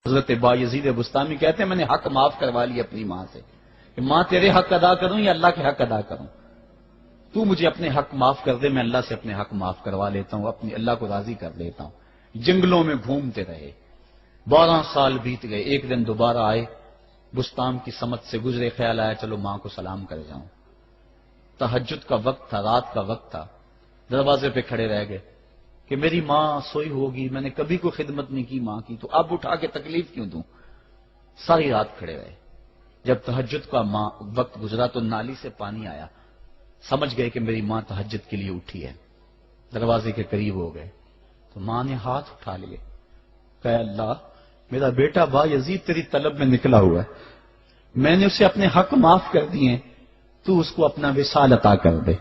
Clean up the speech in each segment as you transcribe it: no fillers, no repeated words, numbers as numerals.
حضرت بایزید بستامی کہتے ہیں میں نے حق معاف کروا لیا اپنی ماں سے کہ ماں تیرے حق ادا کروں یا اللہ کے حق ادا کروں، تو مجھے اپنے حق معاف کر دے، میں اللہ سے اپنے حق معاف کروا لیتا ہوں، اپنی اللہ کو راضی کر لیتا ہوں۔ جنگلوں میں گھومتے رہے، 12 سال بیت گئے، ایک دن دوبارہ آئے، بستان کی سمت سے گزرے، خیال آیا چلو ماں کو سلام کر جاؤں۔ تہجد کا وقت تھا، رات کا وقت تھا، دروازے پہ کھڑے رہ گئے کہ میری ماں سوئی ہوگی، میں نے کبھی کوئی خدمت نہیں کی ماں کی، تو اب اٹھا کے تکلیف کیوں دوں؟ ساری رات کھڑے رہے۔ جب تہجد کا وقت گزرا تو نالی سے پانی آیا، سمجھ گئے کہ میری ماں تہجد کے لیے اٹھی ہے، دروازے کے قریب ہو گئے تو ماں نے ہاتھ اٹھا لیے، کہ اللہ میرا بیٹا بایزید تیری طلب میں نکلا ہوا ہے، میں نے اسے اپنے حق معاف کر دیے، تو اس کو اپنا وصال عطا کر دے۔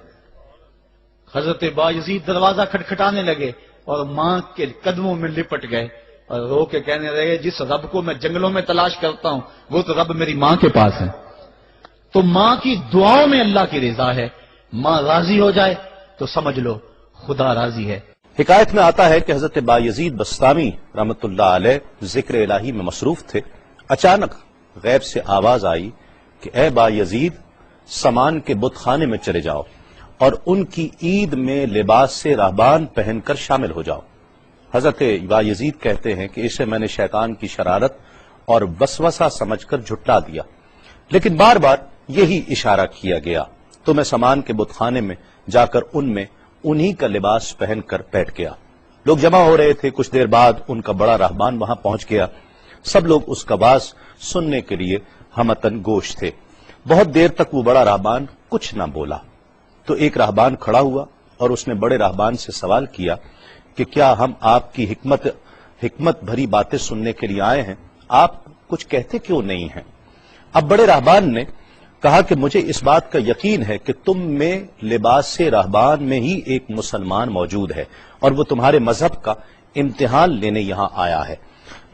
حضرت بایزید دروازہ کھٹکھٹانے لگے اور ماں کے قدموں میں لپٹ گئے اور رو کے کہنے لگے جس رب کو میں جنگلوں میں تلاش کرتا ہوں وہ تو رب میری ماں کے پاس ہے۔ تو ماں کی دعاؤں میں اللہ کی رضا ہے، ماں راضی ہو جائے تو سمجھ لو خدا راضی ہے۔ حکایت میں آتا ہے کہ حضرت بایزید بستامی رحمت اللہ علیہ ذکر الہی میں مصروف تھے، اچانک غیب سے آواز آئی کہ اے بایزید سامان کے بت خانے میں چلے جاؤ اور ان کی عید میں لباس سے راہبان پہن کر شامل ہو جاؤ۔ حضرت بایزید کہتے ہیں کہ اسے میں نے شیطان کی شرارت اور وسوسہ سمجھ کر جھٹلا دیا، لیکن بار بار یہی اشارہ کیا گیا، تو میں سامان کے بت خانے میں جا کر ان میں انہی کا لباس پہن کر بیٹھ گیا۔ لوگ جمع ہو رہے تھے، کچھ دیر بعد ان کا بڑا راہبان وہاں پہنچ گیا، سب لوگ اس کا باز سننے کے لیے ہمتن گوش تھے۔ بہت دیر تک وہ بڑا راہبان کچھ نہ بولا، تو ایک راہبان کھڑا ہوا اور اس نے بڑے راہبان سے سوال کیا کہ کیا ہم آپ کی حکمت بھری باتیں سننے کے لیے آئے ہیں، آپ کچھ کہتے کیوں نہیں ہیں؟ اب بڑے راہبان نے کہا کہ مجھے اس بات کا یقین ہے کہ تم میں لباس سے راہبان میں ہی ایک مسلمان موجود ہے اور وہ تمہارے مذہب کا امتحان لینے یہاں آیا ہے۔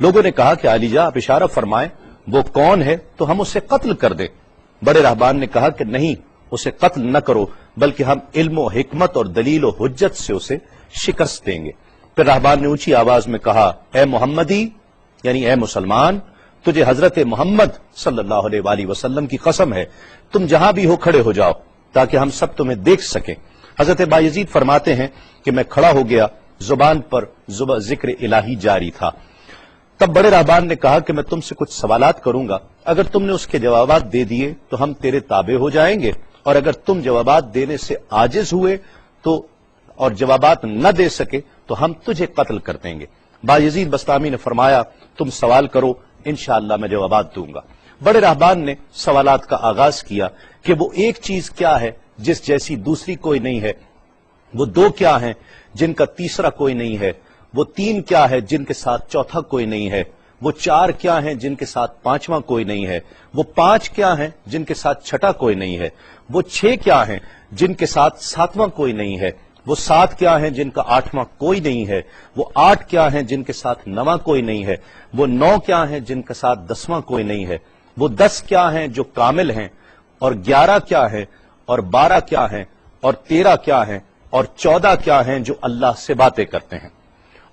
لوگوں نے کہا کہ علی جاں آپ اشارہ فرمائیں، وہ کون ہے تو ہم اسے قتل کر دیں۔ بڑے راہبان نے کہا کہ نہیں، اسے قتل نہ کرو، بلکہ ہم علم و حکمت اور دلیل و حجت سے اسے شکست دیں گے۔ پھر راہبان نے اونچی آواز میں کہا اے محمدی، یعنی اے مسلمان، تجھے حضرت محمد صلی اللہ علیہ وآلہ وسلم کی قسم ہے، تم جہاں بھی ہو کھڑے ہو جاؤ تاکہ ہم سب تمہیں دیکھ سکیں۔ حضرت بایزید فرماتے ہیں کہ میں کھڑا ہو گیا، زبان پر ذکر الہی جاری تھا۔ تب بڑے راہبان نے کہا کہ میں تم سے کچھ سوالات کروں گا، اگر تم نے اس کے جوابات دے دیے تو ہم تیرے تابع ہو جائیں گے، اور اگر تم جوابات دینے سے عاجز ہوئے تو اور جوابات نہ دے سکے تو ہم تجھے قتل کر دیں گے۔ بایزید بستامی نے فرمایا تم سوال کرو، انشاءاللہ میں جوابات دوں گا۔ بڑے راہبان نے سوالات کا آغاز کیا کہ وہ ایک چیز کیا ہے جس جیسی دوسری کوئی نہیں ہے، وہ دو کیا ہیں جن کا تیسرا کوئی نہیں ہے، وہ تین کیا ہے جن کے ساتھ چوتھا کوئی نہیں ہے، وہ چار کیا ہیں جن کے ساتھ پانچواں کوئی نہیں ہے، وہ پانچ کیا ہیں جن کے ساتھ چھٹا کوئی نہیں ہے، وہ چھ کیا ہیں جن کے ساتھ ساتواں کوئی نہیں ہے، وہ سات کیا ہیں جن کا آٹھواں کوئی نہیں ہے، وہ آٹھ کیا ہیں جن کے ساتھ نواں کوئی نہیں ہے، وہ نو کیا ہیں جن کے ساتھ دسواں کوئی نہیں ہے، وہ 10 کیا ہیں جو کامل ہیں، اور 11 کیا ہیں، اور 12 کیا ہیں، اور 13 کیا ہیں، اور 14 کیا ہیں جو اللہ سے باتیں کرتے ہیں۔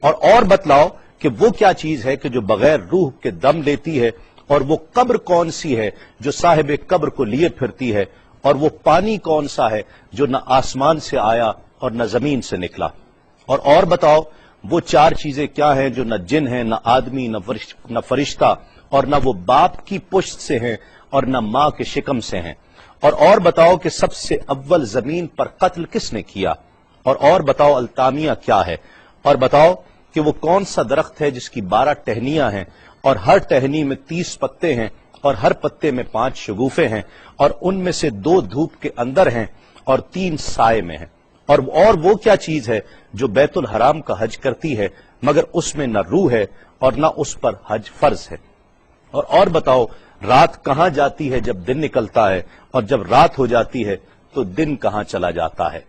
اور بتلاؤ کہ وہ کیا چیز ہے کہ جو بغیر روح کے دم لیتی ہے، اور وہ قبر کون سی ہے جو صاحب قبر کو لیے پھرتی ہے، اور وہ پانی کون سا ہے جو نہ آسمان سے آیا اور نہ زمین سے نکلا۔ اور بتاؤ وہ چار چیزیں کیا ہیں جو نہ جن ہیں، نہ آدمی، نہ فرشتہ، اور نہ وہ باپ کی پشت سے ہیں اور نہ ماں کے شکم سے ہیں۔ اور بتاؤ کہ سب سے اول زمین پر قتل کس نے کیا، اور بتاؤ التامیہ کیا ہے، اور بتاؤ کہ وہ کون سا درخت ہے جس کی 12 ٹہنیاں ہیں اور ہر ٹہنی میں 30 پتے ہیں اور ہر پتے میں 5 شگوفے ہیں، اور ان میں سے 2 دھوپ کے اندر ہیں اور 3 سائے میں ہیں۔ اور وہ کیا چیز ہے جو بیت الحرام کا حج کرتی ہے مگر اس میں نہ روح ہے اور نہ اس پر حج فرض ہے۔ اور بتاؤ رات کہاں جاتی ہے جب دن نکلتا ہے، اور جب رات ہو جاتی ہے تو دن کہاں چلا جاتا ہے۔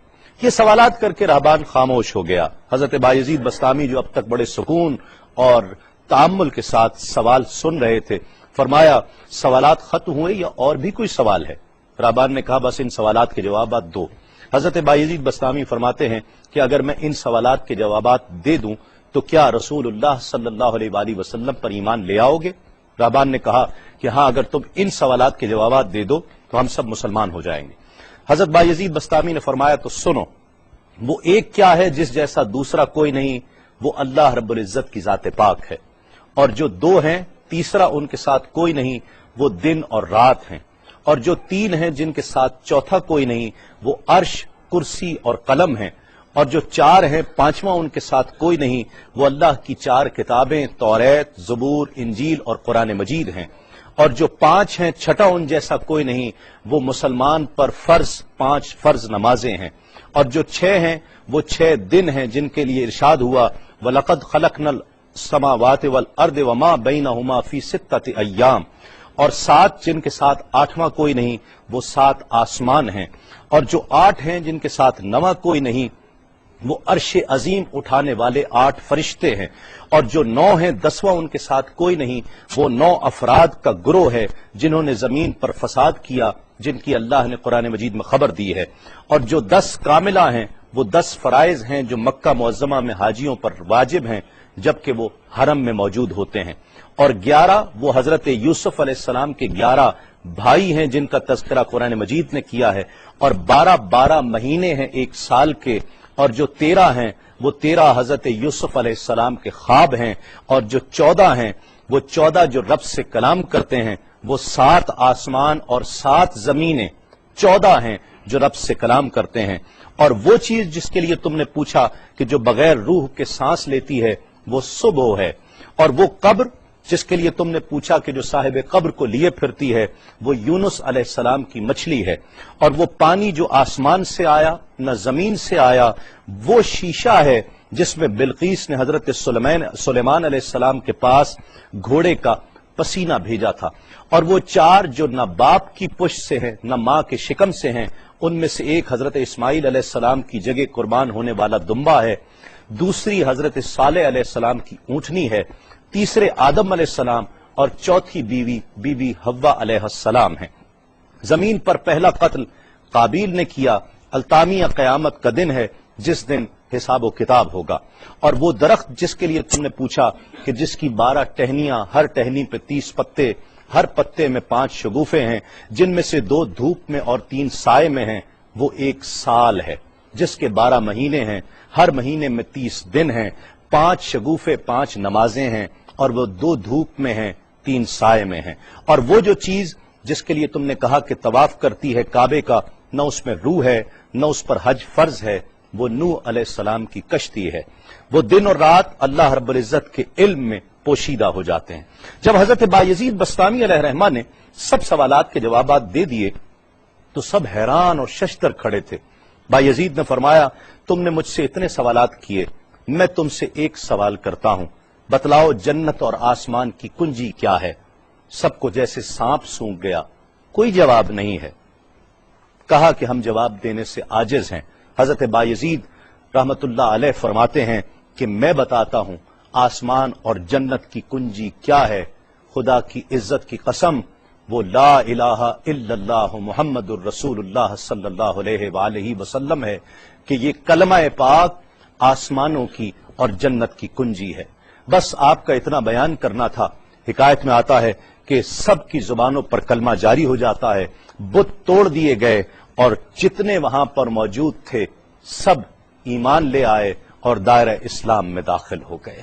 یہ سوالات کر کے راہبان خاموش ہو گیا۔ حضرت بایزید بستامی جو اب تک بڑے سکون اور تأمل کے ساتھ سوال سن رہے تھے، فرمایا سوالات ختم ہوئے یا اور بھی کوئی سوال ہے؟ راہبان نے کہا بس ان سوالات کے جوابات دو۔ حضرت بایزید بستامی فرماتے ہیں کہ اگر میں ان سوالات کے جوابات دے دوں تو کیا رسول اللہ صلی اللہ علیہ وآلہ وسلم پر ایمان لے آؤ گے؟ رہبان نے کہا کہ ہاں، اگر تم ان سوالات کے جوابات دے دو تو ہم سب مسلمان ہو جائیں گے۔ حضرت بایزید بسطامی نے فرمایا تو سنو، وہ ایک کیا ہے جس جیسا دوسرا کوئی نہیں، وہ اللہ رب العزت کی ذات پاک ہے، اور جو دو ہیں تیسرا ان کے ساتھ کوئی نہیں، وہ دن اور رات ہیں، اور جو تین ہیں جن کے ساتھ چوتھا کوئی نہیں، وہ عرش، کرسی اور قلم ہیں، اور جو چار ہیں پانچواں ان کے ساتھ کوئی نہیں، وہ اللہ کی چار کتابیں توریت، زبور، انجیل اور قرآن مجید ہیں، اور جو پانچ ہیں چھٹا ان جیسا کوئی نہیں، وہ مسلمان پر پانچ فرض نمازیں ہیں، اور جو چھ ہیں وہ 6 دن ہیں جن کے لیے ارشاد ہوا وَلَقَدْ خَلَقْنَا السَّمَاوَاتِ وَالْأَرْضِ وَمَا بَيْنَهُمَا فِي 6 أَيَّامٍ، اور 7 جن کے ساتھ 8واں کوئی نہیں، وہ 7 آسمان ہیں، اور جو 8 ہیں جن کے ساتھ 9واں کوئی نہیں، وہ عرش عظیم اٹھانے والے 8 فرشتے ہیں، اور جو 9 ہیں 10واں ان کے ساتھ کوئی نہیں، وہ 9 افراد کا گروہ ہے جنہوں نے زمین پر فساد کیا، جن کی اللہ نے قرآن مجید میں خبر دی ہے، اور جو 10 کاملہ ہیں وہ 10 فرائض ہیں جو مکہ معظمہ میں حاجیوں پر واجب ہیں جبکہ وہ حرم میں موجود ہوتے ہیں، اور 11 وہ حضرت یوسف علیہ السلام کے 11 بھائی ہیں جن کا تذکرہ قرآن مجید نے کیا ہے، اور 12 مہینے ہیں ایک سال کے، اور جو 13 ہیں وہ 13 حضرت یوسف علیہ السلام کے خواب ہیں، اور جو 14 ہیں وہ 14 جو رب سے کلام کرتے ہیں، وہ 7 آسمان اور 7 زمینیں 14 ہیں جو رب سے کلام کرتے ہیں، اور وہ چیز جس کے لیے تم نے پوچھا کہ جو بغیر روح کے سانس لیتی ہے وہ صبح ہے، اور وہ قبر جس کے لیے تم نے پوچھا کہ جو صاحب قبر کو لیے پھرتی ہے وہ یونس علیہ السلام کی مچھلی ہے، اور وہ پانی جو آسمان سے آیا نہ زمین سے آیا وہ شیشہ ہے جس میں بلقیس نے حضرت سلیمان علیہ السلام کے پاس گھوڑے کا پسینہ بھیجا تھا، اور وہ 4 جو نہ باپ کی پشت سے ہیں نہ ماں کے شکم سے ہیں، ان میں سے ایک حضرت اسماعیل علیہ السلام کی جگہ قربان ہونے والا دمبا ہے، دوسری حضرت صالح علیہ السلام کی اونٹنی ہے، تیسرے آدم علیہ السلام، اور چوتھی بیوی بی بی حوا علیہ السلام ہیں۔ زمین پر پہلا قتل قابیل نے کیا، التامیہ قیامت کا دن ہے جس دن حساب و کتاب ہوگا، اور وہ درخت جس کے لیے تم نے پوچھا کہ جس کی 12 ٹہنیاں، ہر ٹہنی پہ 30 پتے، ہر پتے میں 5 شگوفے ہیں جن میں سے 2 دھوپ میں اور 3 سائے میں ہیں، وہ 1 سال ہے جس کے 12 مہینے ہیں، ہر مہینے میں 30 دن ہیں، 5 شگوفے 5 نمازیں ہیں، اور وہ 2 دھوپ میں ہیں 3 سائے میں ہیں، اور وہ جو چیز جس کے لیے تم نے کہا کہ طواف کرتی ہے کعبے کا، نہ اس میں روح ہے نہ اس پر حج فرض ہے، وہ نوح علیہ السلام کی کشتی ہے، وہ دن اور رات اللہ رب العزت کے علم میں پوشیدہ ہو جاتے ہیں۔ جب حضرت بایزید بسطامی علیہ الرحمہ نے سب سوالات کے جوابات دے دیے تو سب حیران اور ششدر کھڑے تھے۔ بایزید نے فرمایا تم نے مجھ سے اتنے سوالات کیے، میں تم سے ایک سوال کرتا ہوں، بتلاؤ جنت اور آسمان کی کنجی کیا ہے؟ سب کو جیسے سانپ سونگھ گیا، کوئی جواب نہیں ہے۔ کہا کہ ہم جواب دینے سے عاجز ہیں۔ حضرت بایزید رحمت اللہ علیہ فرماتے ہیں کہ میں بتاتا ہوں آسمان اور جنت کی کنجی کیا ہے۔ خدا کی عزت کی قسم، وہ لا الہ الا اللہ محمد الرسول اللہ صلی اللہ علیہ وآلہ وسلم ہے کہ یہ کلمہ پاک آسمانوں کی اور جنت کی کنجی ہے۔ بس آپ کا اتنا بیان کرنا تھا۔ حکایت میں آتا ہے کہ سب کی زبانوں پر کلمہ جاری ہو جاتا ہے، بت توڑ دیے گئے، اور جتنے وہاں پر موجود تھے سب ایمان لے آئے اور دائرہ اسلام میں داخل ہو گئے۔